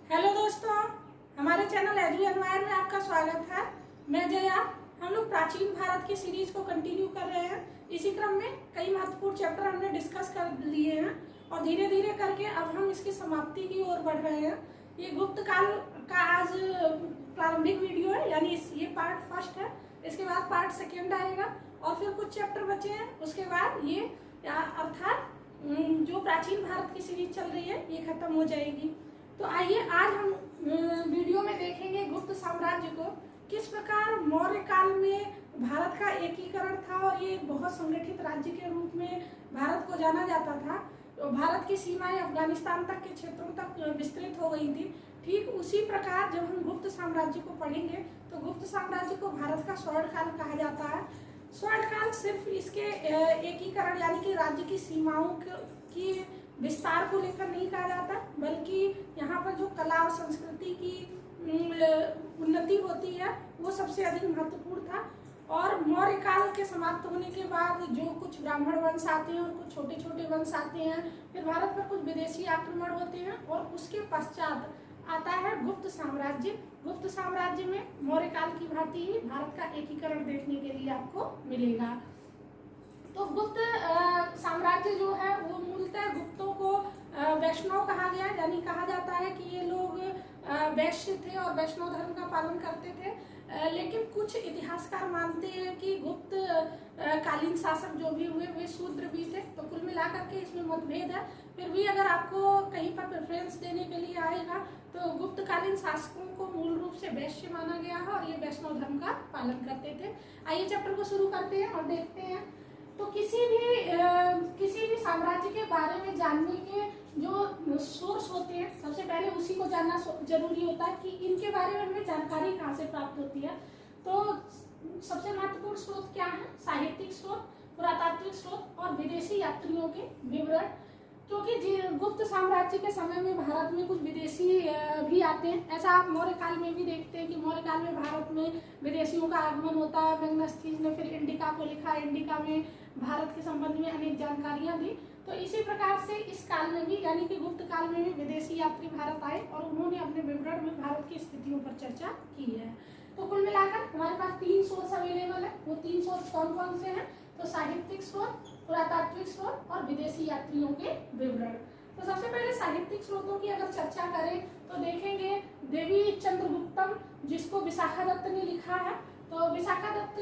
Hello दोस्तों, हमारे channel edu एनवायर में आपका स्वागत है। मैं जया। हम लोग प्राचीन भारत की सीरीज को कंटिन्यू कर रहे हैं। इसी क्रम में कई महत्वपूर्ण चैप्टर हमने डिस्कस कर लिए हैं और धीरे धीरे करके अब हम इसकी समाप्ति की ओर बढ़ रहे हैं। ये गुप्त काल का आज प्रारंभिक वीडियो है, यानी ये पार्ट फर्स्ट है। इसके बाद पार्ट सेकेंड आएगा और फिर कुछ चैप्टर बचे हैं। उसके बाद ये अर्थात जो प्राचीन भारत की सीरीज चल रही है ये खत्म हो जाएगी। तो आइए आज हम वीडियो में देखेंगे गुप्त साम्राज्य को, किस प्रकार मौर्य काल में भारत का एकीकरण था और ये बहुत संगठित राज्य के रूप में भारत को जाना जाता था। तो भारत की सीमाएं अफगानिस्तान तक के क्षेत्रों तक विस्तृत हो गई थी। ठीक उसी प्रकार जब हम गुप्त साम्राज्य को पढ़ेंगे तो गुप्त साम्राज्य को भारत का स्वर्ण काल कहा जाता है। स्वर्ण काल सिर्फ इसके एकीकरण यानी कि राज्य की सीमाओं की विस्तार को लेकर नहीं कहा जाता, बल्कि यहाँ पर जो कला और संस्कृति की उन्नति होती है वो सबसे अधिक महत्वपूर्ण था। और मौर्य काल के समाप्त होने के बाद जो कुछ ब्राह्मण वंश आते हैं और कुछ छोटे छोटे वंश आते हैं, फिर भारत पर कुछ विदेशी आक्रमण होते हैं और उसके पश्चात आता है गुप्त साम्राज्य। गुप्त साम्राज्य में मौर्य काल की भांति ही भारत का एकीकरण देखने के लिए आपको मिलेगा। तो गुप्त साम्राज्य जो है वो मूलतः गुप्तों को वैष्णव कहा गया, यानी कहा जाता है कि ये लोग वैश्य थे और वैष्णव धर्म का पालन करते थे। लेकिन कुछ इतिहासकार मानते हैं कि गुप्त कालीन शासक जो भी हुए वे शूद्र भी थे। तो कुल मिलाकर के इसमें मतभेद है। फिर भी अगर आपको कहीं पर प्रेफरेंस देने के लिए आएगा तो गुप्त कालीन शासकों को मूल रूप से वैश्य माना गया है और ये वैष्णव धर्म का पालन करते थे। आइए चैप्टर को शुरू करते हैं और देखते हैं। तो किसी भी साम्राज्य के बारे में जानने के जो सोर्स होते हैं, सबसे पहले उसी को जानना जरूरी होता है कि इनके बारे में हमें जानकारी कहाँ से प्राप्त होती है। तो सबसे महत्वपूर्ण स्रोत क्या है? साहित्यिक स्रोत, पुरातात्विक स्रोत और विदेशी यात्रियों के विवरण। क्योंकि गुप्त साम्राज्य के समय में भारत में कुछ विदेशी भी आते हैं। ऐसा आप मौर्य काल में भी देखते हैं कि मौर्य काल में भारत में विदेशियों का आगमन होता है। मैग्नस्थीज ने फिर इंडिका को लिखा, इंडिका में भारत के संबंध में अनेक जानकारियां दी। तो इसी प्रकार से इस काल में भी यानी कि गुप्त काल में भी विदेशी यात्री भारत आए और उन्होंने अपने विवरण में भारत की स्थितियों पर चर्चा की है। तो कुल मिलाकर हमारे पास 3 सोर्स अवेलेबल है। वो 3 सोर्स कौन कौन से हैं? तो साहित्यिक स्रोत, पुरातात्विक स्रोत और विदेशी यात्रियों के विवरण। तो सबसे पहले साहित्यिक स्रोतों की अगर चर्चा करें तो देखेंगे देवी चंद्रगुप्तम, जिसको विशाखादत्त ने लिखा है। तो विशाखादत्त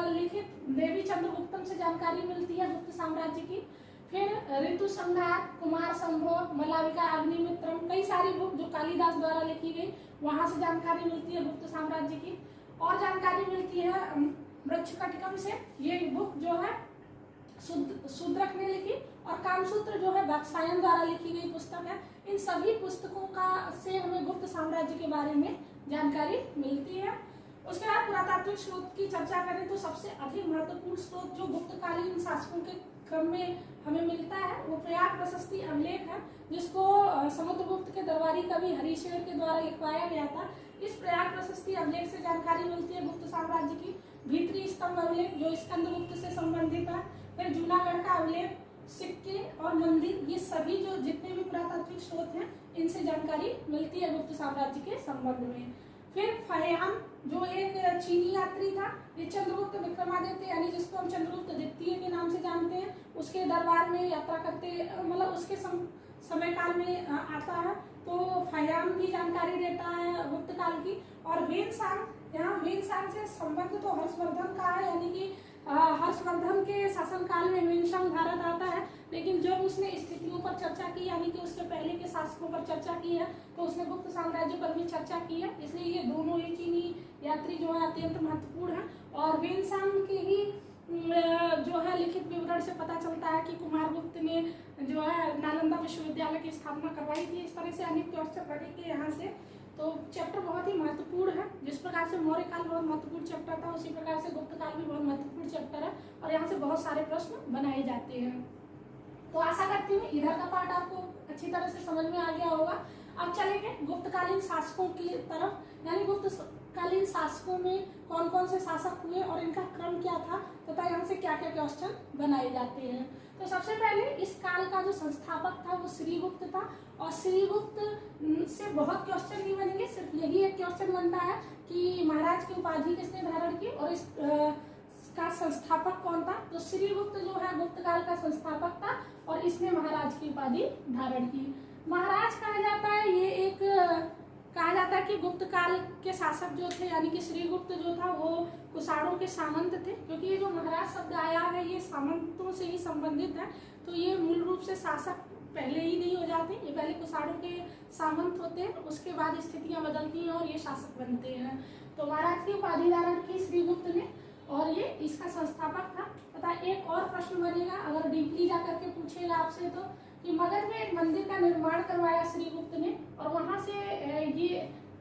लिखित देवी चंद्रगुप्तम से जानकारी मिलती है गुप्त साम्राज्य की। फिर ऋतु संहार, कुमार संभव, मलाविका अग्निमित्रम, कई सारी बुक जो कालिदास द्वारा लिखी गई, वहां से जानकारी मिलती है गुप्त साम्राज्य की। और जानकारी मिलती है मृच्छकटिकम से। ये बुक जो है शूद्रक ने लिखी और कामसूत्र जो है वात्स्यायन द्वारा लिखी गई पुस्तक है। इन सभी पुस्तकों का से हमें गुप्त साम्राज्य के बारे में जानकारी मिलती है। उसके बाद पुरातात्विक स्रोत की चर्चा करें तो सबसे अधिक महत्वपूर्ण स्रोत जो गुप्तकालीन शासकों के क्रम में हमें मिलता है वो प्रयाग प्रशस्ति अभिलेख है, जिसको समुद्रगुप्त के दरबारी कवि हरिशेर के द्वारा लिखवाया गया था। इस प्रयाग प्रशस्ति अभिलेख से जानकारी मिलती है गुप्त साम्राज्य की। भीतरी स्तंभ अभिलेख जो स्कंदगुप्त से संबंधित है। फिर जूनागढ़ का अभिलेख, सिक्के और मंदिर, ये सभी जो जितने भी पुरातात्विक स्रोत हैं इनसे जानकारी मिलती है गुप्त साम्राज्य के संबंध में। फिर फहियान जो एक चीनी यात्री था, ये चंद्रगुप्त विक्रमादित्य यानी जिसको हम चंद्रगुप्त द्वितीय के नाम से जानते हैं, उसके दरबार में यात्रा करते मतलब उसके समय काल में आता है। तो फहियान भी जानकारी देता है गुप्त काल की। और वेनसांग, यहाँ वेनसांग से संबंध तो हर्षवर्धन का है, यानी कि हर्षवर्धन के शासनकाल में वेनसांग भारत आता है। लेकिन जब उसने स्थितियों पर चर्चा की यानी कि उसके पहले के शासकों पर चर्चा की है तो उसने गुप्त साम्राज्य पर भी चर्चा की है। इसलिए ये दोनों ही चीनी यात्री जो है अत्यंत महत्वपूर्ण है। और वेनसांग के ही जो है लिखित विवरण से पता चलता है कि कुमारगुप्त ने जो है नालंदा विश्वविद्यालय की स्थापना करवाई थी। इस तरह से अनेक क्वेश्चन पढ़ेंगे यहाँ से। तो चैप्टर बहुत ही महत्वपूर्ण है। जिस प्रकार से मौर्य काल बहुत महत्वपूर्ण चैप्टर था उसी प्रकार से गुप्त काल भी बहुत महत्वपूर्ण चैप्टर है और यहाँ से बहुत सारे प्रश्न बनाए जाते हैं। तो आशा करती हूँ इधर का पार्ट आपको अच्छी तरह से समझ में आ गया होगा। अब चलेंगे गुप्तकालीन शासकों की तरफ, यानी गुप्त गुप्तकालीन शासकों में कौन कौन से शासक हुए और इनका क्रम क्या था तथा यहाँ से क्या क्या क्वेश्चन बनाए जाते हैं। तो सबसे पहले इस काल का जो संस्थापक था वो श्रीगुप्त था, और श्रीगुप्त से बहुत क्वेश्चन नहीं बनेंगे, सिर्फ यही एक क्वेश्चन बनता है कि महाराज की उपाधि किसने धारण की और इस का संस्थापक कौन था। तो श्रीगुप्त जो है गुप्त काल का संस्थापक था और इसने महाराज की उपाधि धारण की। महाराज कहा जाता है, ये एक कहा जाता है कि गुप्त काल के शासक जो थे यानी कि श्रीगुप्त जो था वो कुषाणों के सामंत थे, क्योंकि ये जो महाराज शब्द आया है ये सामंतों से ही संबंधित है। तो ये मूल रूप से शासक पहले ही नहीं हो जाते, ये पहले कुषाणों के सामंत होते हैं, उसके बाद स्थितियां बदलती हैं और ये शासक बनते हैं। तो महाराज की उपाधि धारण की श्रीगुप्त ने और ये इसका संस्थापक था। तथा एक और प्रश्न बनेगा, अगर डीपली जा करके पूछेगा आपसे तो, कि मगध में एक मंदिर का निर्माण करवाया श्रीगुप्त ने और वहां से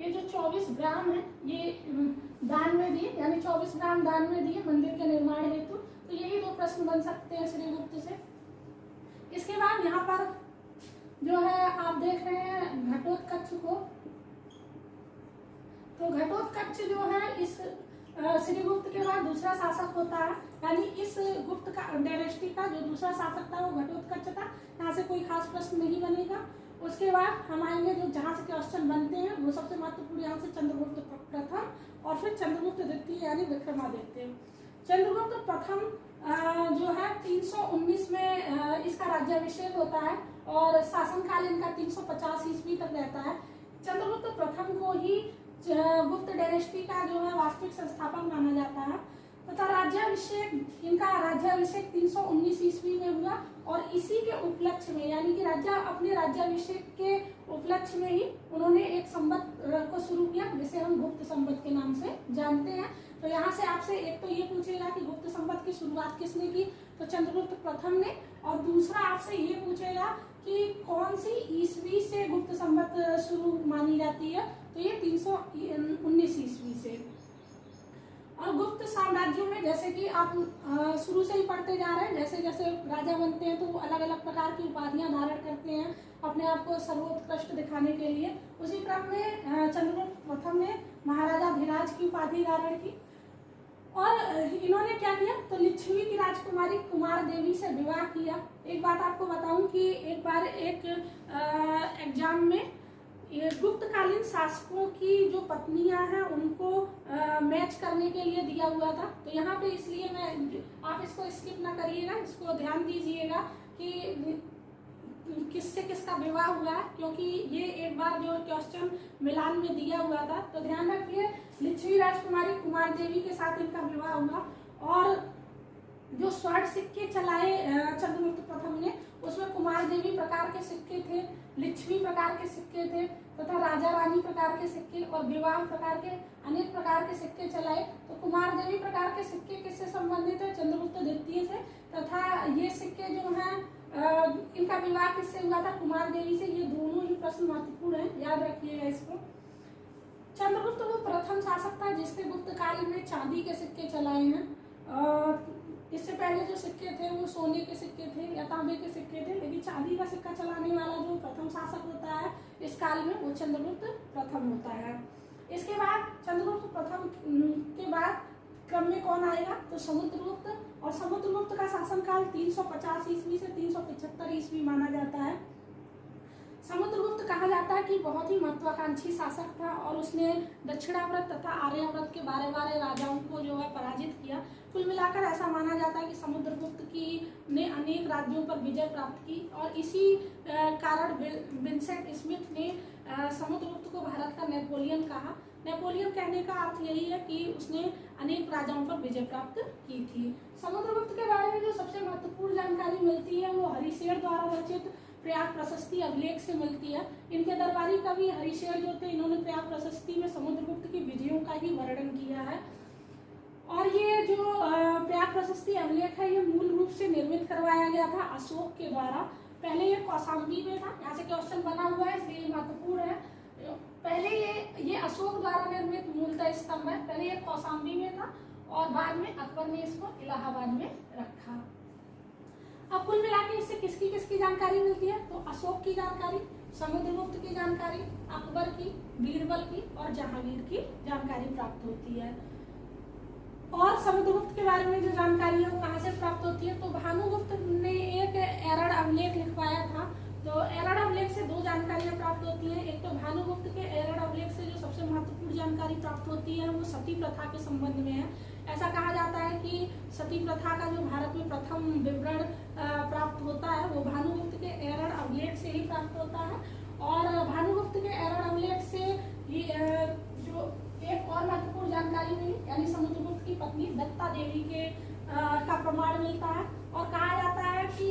ये जो 24 ग्राम है ये दान में दिए, यानी 24 ग्राम दान में दिए मंदिर के निर्माण हेतु। तो यही दो प्रश्न बन सकते हैं श्रीगुप्त से। इसके बाद यहाँ पर जो है आप देख रहे हैं घटोत्कच को। तो घटोत्कच जो है इस श्रीगुप्त के बाद दूसरा शासक होता है, यानी इस गुप्त का डायनेस्टी का जो दूसरा शासक था वो घटोत्कच था। यहाँ से कोई खास प्रश्न नहीं बनेगा। उसके बाद हम आएंगे जो जहाँ से क्वेश्चन बनते हैं वो सबसे महत्वपूर्ण यहाँ से चंद्रगुप्त प्रथम और फिर चंद्रगुप्त द्वितीय यानी विक्रमादित्य। चंद्रगुप्त प्रथम जो है 319 में इसका राज्याभिषेक होता है और शासनकाल इनका 350 ईस्वी तक रहता है। चंद्रगुप्त प्रथम को ही गुप्त डायनेस्टी का जो है वास्तविक संस्थापक माना जाता है तथा राज्याभिषेक इनका राज्याभिषेक 319 ईस्वी में हुआ और इसी के उपलक्ष्य में यानी कि अपने राज्याभिषेक के उपलक्ष्य में ही उन्होंने एक संवत को शुरू किया जिसे हम गुप्त संवत के नाम से जानते हैं। तो यहाँ से आपसे एक तो ये पूछेगा कि गुप्त संवत की शुरुआत किसने की, तो चंद्रगुप्त प्रथम ने, और दूसरा आपसे ये पूछेगा कि कौन सी ईस्वी से गुप्त संवत शुरू मानी जाती है, तो ये 319 ईस्वी से। और गुप्त साम्राज्यों में जैसे कि आप शुरू से ही पढ़ते जा रहे हैं, जैसे जैसे राजा बनते हैं तो वो अलग अलग प्रकार की उपाधियां धारण करते हैं अपने आप को सर्वोत्कृष्ट दिखाने के लिए। उसी क्रम में चंद्रगुप्त प्रथम ने महाराजा धीराज की उपाधि धारण की और इन्होंने क्या किया, तो लिच्छवी की राजकुमारी कुमार देवी से विवाह किया। एक बात आपको बताऊं कि एक बार एक एग्जाम में गुप्तकालीन शासकों की जो पत्नियां हैं उनको मैच करने के लिए दिया हुआ था। तो यहाँ पे इसलिए आप इसको स्किप ना करिएगा, इसको ध्यान दीजिएगा कि किससे किसका विवाह हुआ है, क्योंकि ये एक बार जो क्वेश्चन मिलान में दिया हुआ था। तो ध्यान रखिए, लिच्छवी राजकुमारी कुमार देवी के साथ इनका विवाह हुआ और जो स्वर्ण सिक्के चलाए चंद्रगुप्त प्रथम ने उसमें कुमार देवी प्रकार के सिक्के थे, लिच्छवी प्रकार के सिक्के थे तथा राजा रानी प्रकार के सिक्के और विवाह प्रकार के अनेक प्रकार के सिक्के चलाए। तो कुमार देवी प्रकार के सिक्के किससे संबंधित है, चंद्रगुप्त द्वितीय से, तथा ये सिक्के जो हैं इनका विवाह किससे हुआ था, कुमार देवी से। ये दोनों ही प्रश्न महत्वपूर्ण है, याद रखिएगा इसको। चंद्रगुप्त वो प्रथम शासक था जिसने गुप्त काल में चांदी के सिक्के चलाए हैं। इससे पहले जो सिक्के थे वो सोने के सिक्के थे या तांबे के सिक्के थे, लेकिन चांदी का सिक्का चलाने वाला जो प्रथम शासक होता है इस काल में वो चंद्रगुप्त प्रथम होता है। इसके बाद चंद्रगुप्त प्रथम के बाद क्रम में कौन आएगा, तो समुद्रगुप्त, और समुद्रगुप्त का शासनकाल 350 ईस्वी से 375 ईस्वी माना जाता है। समुद्रगुप्त कहा जाता है कि बहुत ही महत्वाकांक्षी शासक था और उसने दक्षिणाव्रत तथा आर्याव्रत के बारे राजाओं को जो है पराजित किया। कुल मिलाकर ऐसा माना जाता है कि समुद्रगुप्त ने अनेक राज्यों पर विजय प्राप्त की और इसी कारण विंसेंट स्मिथ ने समुद्रगुप्त को भारत का नेपोलियन कहा। नेपोलियन कहने का अर्थ यही है कि उसने अनेक राजाओं पर विजय प्राप्त की थी। समुद्रगुप्त के बारे में जो सबसे महत्वपूर्ण जानकारी मिलती है वो हरिशेर द्वारा रचित प्रयाग प्रशस्ति अभिलेख से मिलती है। इनके दरबारी कवि हरिशेर जो थे इन्होंने प्रयाग प्रशस्ति में समुद्रगुप्त की विजयों का ही वर्णन किया है। और ये जो प्रयाग प्रशस्ति अभिलेख है ये मूल रूप से निर्मित करवाया गया था अशोक के द्वारा। पहले ये कौशाम्बी में था, यहाँ से क्वेश्चन बना हुआ है इसलिए महत्वपूर्ण है। पहले ये अशोक द्वारा निर्मित मूलतः स्तंभ है, पहले ये कौशाम्बी में था और बाद में अकबर ने इसको इलाहाबाद में रखा। अब कुल मिला के इससे किसकी किसकी जानकारी मिलती है? तो अशोक की जानकारी, समुद्रगुप्त की जानकारी, अकबर की, बीरबल की और जहांगीर की जानकारी प्राप्त होती है। और समुद्रगुप्त के बारे में जो जानकारी है वो कहाँ से प्राप्त होती है? तो भानुगुप्त ने एक एरड़ अभिलेख लिखवाया था। तो एरड़ अभिलेख से दो जानकारियां प्राप्त होती हैं। एक तो भानुगुप्त के एरड़ अभिलेख से जो सबसे महत्वपूर्ण जानकारी प्राप्त होती है वो सती प्रथा के संबंध में है। ऐसा कहा जाता है कि सती प्रथा का जो भारत में प्रथम विवरण प्राप्त होता है वो भानुगुप्त के एरड़ अभिलेख से ही प्राप्त होता है। और भानुगुप्त के एरड़ अभिलेख से जो एक और महत्वपूर्ण जानकारी मिली, यानी समुद्रगुप्त की पत्नी दत्ता देवी के का प्रमाण मिलता है। और कहा जाता है कि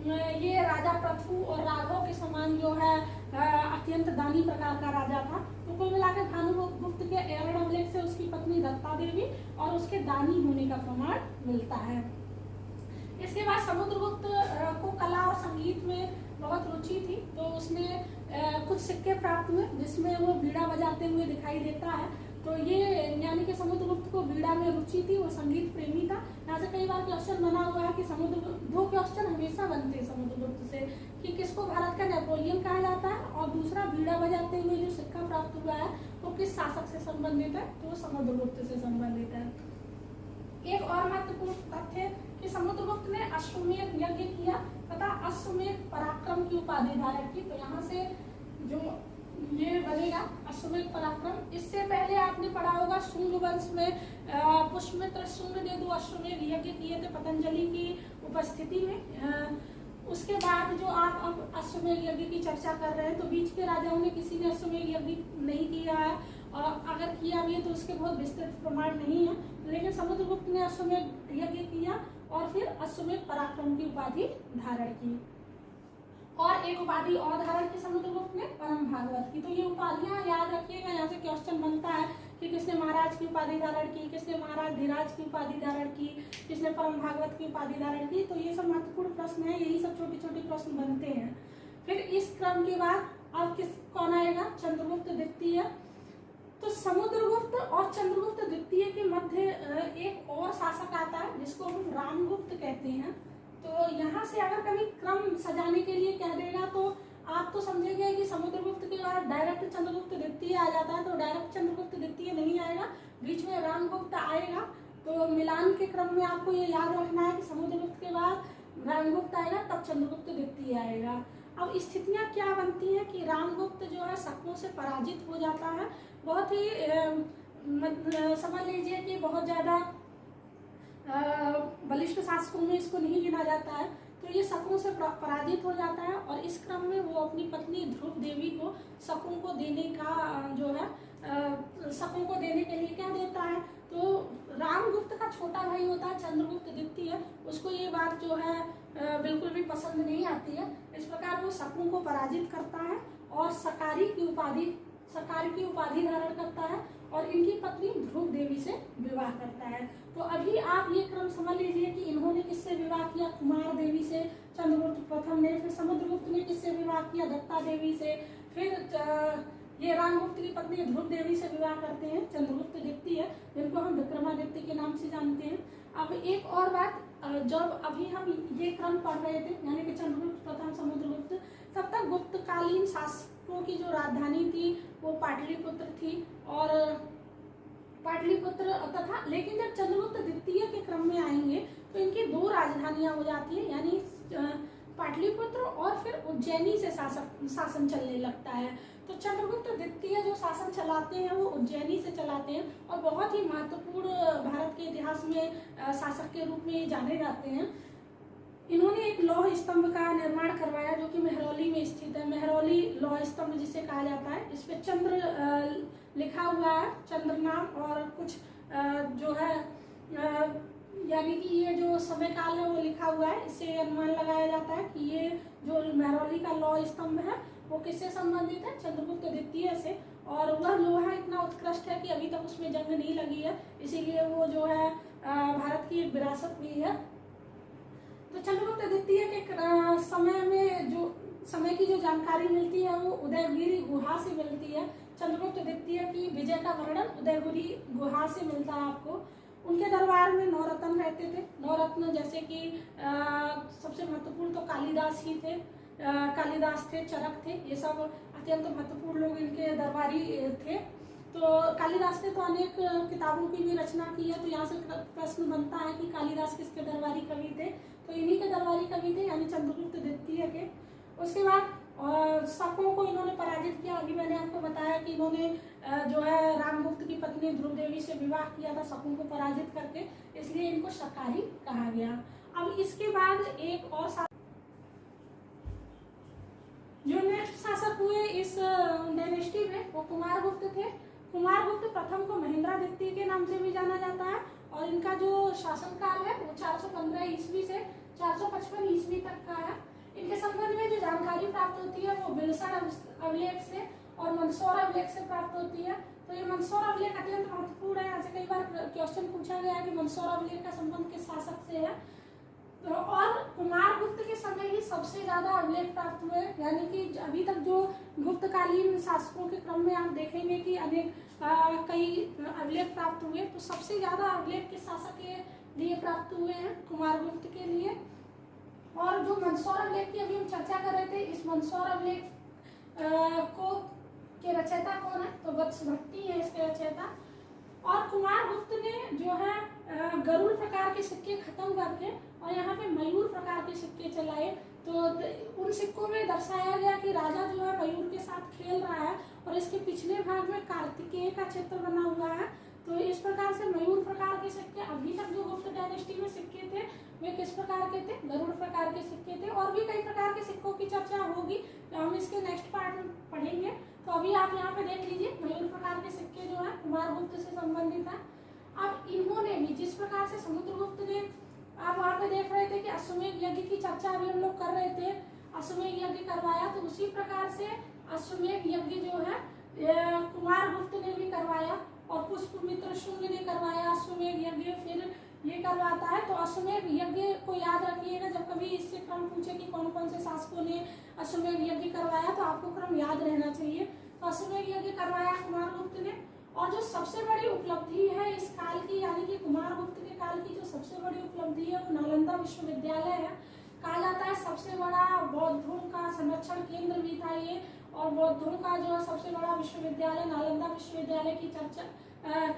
ये राजा पृथु और राघव के समान जो है अत्यंत दानी प्रकार का राजा था। तो कुल मिलाकर भानुगुप्त के एरड़ अभिलेख से उसकी पत्नी दत्ता देवी और उसके दानी होने का प्रमाण मिलता है। इसके बाद समुद्रगुप्त को कला और संगीत में बहुत रुचि थी। तो उसने कुछ सिक्के प्राप्त हुए जिसमें वो बीड़ा बजाते हुए दिखाई देता है। तो ये यानी कि समुद्रगुप्त को बीड़ा में रुचि थी, वो संगीत प्रेमी था। यहाँ से कई बार क्वेश्चन बना हुआ है कि दो क्वेश्चन हमेशा बनते हैं समुद्रगुप्त से कि किसको भारत का नेपोलियन कहा जाता है और दूसरा बीड़ा बजाते हुए जो सिक्का प्राप्त हुआ है वो किस शासक से संबंधित है? तो वो समुद्रगुप्त से संबंधित है। एक और महत्वपूर्ण तथ्य कि समुद्रगुप्त ने अश्वमेध यज्ञ किया तथा अश्वमेध पराक्रम की उपाधि धारण की। तो यहाँ से जो ये बनेगा अश्वमेध पराक्रम। इससे पहले आपने पढ़ा होगा शुंग वंश में पुष्यमित्र शुंग ने 2 अश्वमेध यज्ञ किए थे पतंजलि की उपस्थिति में। उसके बाद जो आप अब अश्वमेध यज्ञ की चर्चा कर रहे हैं तो बीच के राजाओं ने किसी ने अश्वमेध यज्ञ नहीं किया है, और अगर किया भी है तो उसके बहुत विस्तृत प्रमाण नहीं है। लेकिन समुद्रगुप्त ने अश्वमेध यज्ञ किया और फिर अश्वमेध पराक्रम की उपाधि धारण की। और एक उपाधि और धारण की समुद्रगुप्त ने, परम भागवत की। तो ये उपाधियां याद रखिएगा, यहाँ से क्वेश्चन बनता है कि किसने महाराज की उपाधि धारण की, किसने महाराज धीराज की उपाधि धारण की, किसने परम भागवत की उपाधि धारण की। तो ये सब महत्वपूर्ण प्रश्न है, यही सब छोटे छोटे प्रश्न बनते हैं। फिर इस क्रम के बाद अब कौन आएगा? चंद्रगुप्त द्वितीय। तो समुद्रगुप्त और चंद्रगुप्त द्वितीय के मध्य एक और शासक आता है जिसको हम रामगुप्त कहते हैं। तो यहाँ से अगर कभी क्रम सजाने के लिए कह देगा तो आप तो समझेंगे कि समुद्रगुप्त के बाद डायरेक्ट चंद्रगुप्त द्वितीय आ जाता है। तो डायरेक्ट चंद्रगुप्त द्वितीय नहीं आएगा, बीच में रामगुप्त आएगा। तो मिलान के क्रम में आपको ये याद रखना है कि समुद्रगुप्त के बाद रामगुप्त आएगा तब चंद्रगुप्त द्वितीय आएगा। अब स्थितियां क्या बनती हैं कि रामगुप्त जो है शकों से पराजित हो जाता है। बहुत ही समझ लीजिए कि बहुत ज्यादा बलिष्ठ शासकों में इसको नहीं गिना जाता है। तो ये शकों से पराजित हो जाता है और इस क्रम में वो अपनी पत्नी ध्रुव देवी को शकों को देने का जो है शकों को देने के लिए क्या देता है? तो रामगुप्त का छोटा भाई होता है चंद्रगुप्त द्वितीय, उसको ये बात जो है बिल्कुल भी पसंद नहीं आती है। इस प्रकार वो शकों को पराजित करता है और सकारी की उपाधि धारण करता है और इनकी पत्नी ध्रुव देवी से विवाह करता है। तो अभी आप ये क्रम समझ लीजिए कि इन्होंने किससे विवाह किया? कुमार देवी से चंद्रगुप्त प्रथम ने, फिर समुद्रगुप्त ने किससे विवाह किया? दत्ता देवी से, फिर ये रामगुप्त की पत्नी ध्रुव देवी से विवाह करते हैं चंद्रगुप्त द्वितीय, जिनको हम विक्रमादित्य के नाम से जानते हैं। अब एक और बात, जब अभी हम ये क्रम पढ़ रहे थे यानी कि चंद्रगुप्त प्रथम समुद्रगुप्त, तब तक गुप्तकालीन शासकों की जो राजधानी थी वो पाटलिपुत्र थी और पाटलिपुत्र तथा, लेकिन जब चंद्रगुप्त द्वितीय के क्रम में आएंगे तो इनकी 2 राजधानियां हो जाती है, यानी पाटलिपुत्र और फिर उज्जैनी से शासन चलने लगता है। तो चंद्रगुप्त द्वितीय जो शासन चलाते हैं वो उज्जैनी से चलाते हैं और बहुत ही महत्वपूर्ण भारत के इतिहास में शासक के रूप में जाने जाते हैं। इन्होंने एक लौह स्तंभ का निर्माण करवाया जो कि मेहरौली में स्थित है। मेहरौली लौह स्तंभ जिसे कहा जाता है, इस पे चंद्र लिखा हुआ है, चंद्र नाम, और कुछ जो है यानी कि ये जो समय काल है वो लिखा हुआ है। इससे अनुमान लगाया जाता है कि ये जो मेहरौली का लौह स्तंभ है वो किससे संबंधित है? चंद्रगुप्त द्वितीय से। और वह लोहा इतना उत्कृष्ट है कि अभी तक उसमें जंग नहीं लगी है, इसीलिए वो जो है भारत की एक विरासत भी है। तो चंद्रगुप्त द्वितीय के समय में जो समय की जो जानकारी मिलती है वो उदयगिरी गुहा से मिलती है। चंद्रगुप्त द्वितीय की विजय का वर्णन उदयगिरी गुहा से मिलता है आपको। उनके दरबार में 9 रत्न रहते थे। 9 रत्न जैसे कि सबसे महत्वपूर्ण तो कालिदास ही थे। कालिदास थे, चरक थे, ये सब अत्यंत महत्वपूर्ण लोग इनके दरबारी थे। तो कालिदास ने तो अनेक किताबों की भी रचना की है। तो यहाँ से प्रश्न बनता है कि कालिदास किसके दरबारी कवि थे? तो इन्हीं के दरबारी कवि थे, यानी चंद्रगुप्त द्वितीय के। उसके बाद शकों को इन्होंने पराजित किया। अभी मैंने आपको बताया कि इन्होंने जो है रामगुप्त की पत्नी ध्रुव देवी से विवाह किया था शकों को पराजित करके, इसलिए इनको शकारी कहा गया। अब इसके बाद एक और जो नेक्स्ट शासक हुए इस डायनेस्टी में वो कुमारगुप्त थे। कुमारगुप्त प्रथम को महेंद्र द्वितीय के नाम से भी जाना जाता है और इनका जो शासनकाल है वो 415 ईस्वी से 455 ईस्वी तक का है। इनके संबंध में जो जानकारी प्राप्त होती है वो बिलसण अभिलेख से और मंदसौर अभिलेख से प्राप्त होती है। तो ये मंदसौर अभिलेख अत्यंत महत्वपूर्ण है। ऐसे कई बार क्वेश्चन पूछा गया है कि मंदसौर अभिलेख का संबंध किस शासक से है। तो और कुमारगुप्त के समय ही सबसे ज्यादा अभिलेख प्राप्त हुए, यानी कि अभी तक जो गुप्तकालीन शासकों के क्रम में आप देखेंगे कि अनेक कई अभिलेख प्राप्त हुए, तो सबसे ज्यादा अभिलेख किस शासक के लिए प्राप्त हुए हैं? कुमारगुप्त के लिए। और जो मंदसौर अभिलेख की अभी हम चर्चा कर रहे थे, इस मंदसौर अभिलेख को के रचयिता कौन है? तो वत्स भट्टी है इसके रचयिता। और कुमारगुप्त ने जो है गरुड़ प्रकार के सिक्के खत्म करके और यहाँ पे मयूर प्रकार के सिक्के चलाए। तो उन सिक्कों में दर्शाया गया कि राजा जो है मयूर के साथ खेल रहा है और इसके पिछले भाग में कार्तिकेय का चित्र बना हुआ है। तो इस प्रकार से मयूर प्रकार के सिक्के, अभी तक जो गुप्त डायनेस्टी में सिक्के थे वे किस प्रकार के थे? गरुड़ प्रकार के सिक्के थे। और भी कई प्रकार के सिक्कों की चर्चा होगी, तो हम इसके नेक्स्ट पार्ट में पढ़ेंगे। तो अभी आप यहाँ पे देख लीजिए, मयूर प्रकार के सिक्के जो है कुमारगुप्त से संबंधित है। अब इन्होंने भी जिस प्रकार से समुद्रगुप्त ने, आप वहाँ पे देख रहे थे कि अश्वमेध यज्ञ की चर्चा अभी हम लोग कर रहे थे, अश्वमेध यज्ञ करवाया, तो उसी प्रकार से अश्वमेध यज्ञ जो है कुमारगुप्त ने भी करवाया और पुष्पमित्र शुंग ने करवाया अश्वमेध यज्ञ, फिर ये करवाता है। तो अश्वमेध यज्ञ को याद रखिएगा, जब कभी इससे क्रम पूछे कि कौन कौन से शासकों ने अश्वमेध यज्ञ करवाया तो आपको क्रम याद रहना चाहिए। तो अश्वमेध यज्ञ करवाया कुमारगुप्त ने। और जो सबसे बड़ी उपलब्धि है इस काल की, यानी कि कुमारगुप्त के काल की जो सबसे बड़ी उपलब्धि है वो नालंदा विश्वविद्यालय है। कहा जाता है सबसे बड़ा बौद्धों का संरक्षण केंद्र भी था ये, और बौद्धों का जो है सबसे बड़ा विश्वविद्यालय नालंदा विश्वविद्यालय की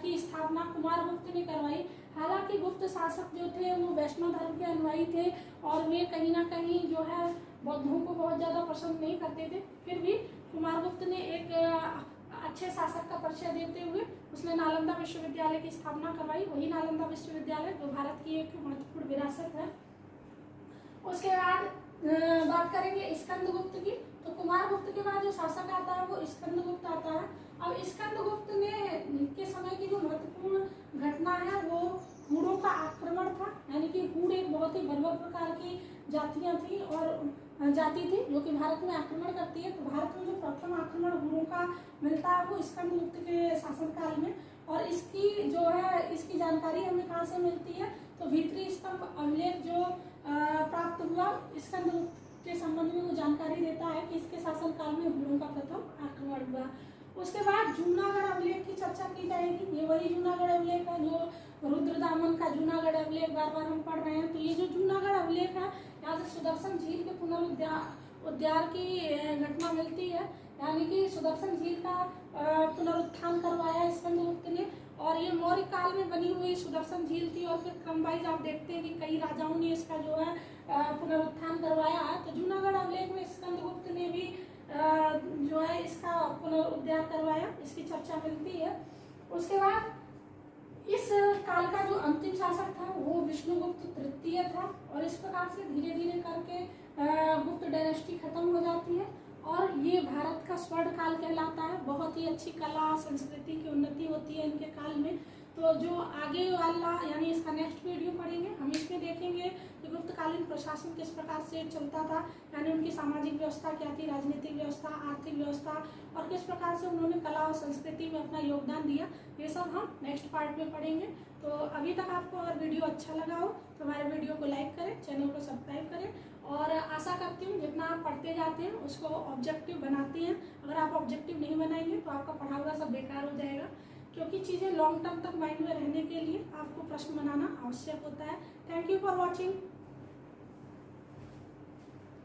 की स्थापना कुमारगुप्त ने करवाई। हालांकि गुप्त शासक जो थे वो वैष्णव धर्म के अनुयायी थे और वे कहीं ना कहीं जो है बौद्धों को बहुत ज्यादा पसंद नहीं करते थे। फिर भी कुमारगुप्त ने एक अच्छे शासक का परिचय देते हुए उसने नालंदा विश्वविद्यालय की स्थापना करवाई। वही नालंदा विश्वविद्यालय जो भारत की एक महत्वपूर्ण विरासत है। उसके बाद बात करेंगे स्कंदगुप्त की। तो कुमारगुप्त के बाद जो शासक आता है वो स्कंदगुप्त आता है। अब स्कंदगुप्त ने के समय की जो महत्वपूर्ण घटना है वो हूणों का आक्रमण था, यानी कि हूण एक बहुत ही बर्बर प्रकार की जातियां थी और जाति थी जो कि भारत में आक्रमण करती है। तो भारत में जो प्रथम आक्रमण हूणों का मिलता है वो स्कंदगुप्त के शासनकाल में। और इसकी जो है इसकी जानकारी हमें कहाँ से मिलती है? तो भीतरी स्तंभ अभिलेख जो प्राप्त हुआ स्कंदगुप्त के संबंध में वो जानकारी देता है कि इसके शासनकाल में हूणों का प्रथम आक्रमण हुआ। उसके बाद जूनागढ़ अभिलेख की चर्चा की जाएगी। ये वही जूनागढ़ अभिलेख है जो रुद्रदामन का जूनागढ़ अभिलेख बार बार हम पढ़ रहे हैं। तो ये जो जूनागढ़ अभिलेख है, यहाँ से सुदर्शन झील के पुनरुद्धार की घटना मिलती है, यानी कि सुदर्शन झील का पुनरुत्थान करवाया स्कंदगुप्त ने। और ये मौर्य काल में बनी हुई सुदर्शन झील थी और फिर क्रम वाइज आप देखते हैं कि कई राजाओं ने इसका जो है पुनरुत्थान करवाया है। तो जूनागढ़ अभिलेख में स्कंदगुप्त ने भी जो है इसका पुनरुद्धार करवाया, इसकी चर्चा मिलती है। उसके बाद इस काल का जो अंतिम शासक था वो विष्णुगुप्त तृतीय था। और इस प्रकार से धीरे धीरे करके गुप्त डायनेस्टी खत्म हो जाती है और ये भारत का स्वर्ण काल कहलाता है। बहुत ही अच्छी कला संस्कृति की उन्नति होती है इनके काल में। तो जो आगे वाला यानी इसका नेक्स्ट वीडियो पढ़ेंगे, हम इसमें देखेंगे कि गुप्तकालीन प्रशासन किस प्रकार से चलता था, यानी उनकी सामाजिक व्यवस्था क्या थी, राजनीतिक व्यवस्था, आर्थिक व्यवस्था, और किस प्रकार से उन्होंने कला और संस्कृति में अपना योगदान दिया। ये सब हम नेक्स्ट पार्ट में पढ़ेंगे। तो अभी तक आपको अगर वीडियो अच्छा लगा हो तो हमारे वीडियो को लाइक करें, चैनल को सब्सक्राइब करें। और आशा करती हूँ जितना आप पढ़ते जाते हैं उसको ऑब्जेक्टिव बनाते हैं। अगर आप ऑब्जेक्टिव नहीं बनाएंगे तो आपका पढ़ा हुआ सब बेकार हो जाएगा, क्योंकि चीज़ें लॉन्ग टर्म तक माइंड में रहने के लिए आपको प्रश्न बनाना आवश्यक होता है। Thank you for watching.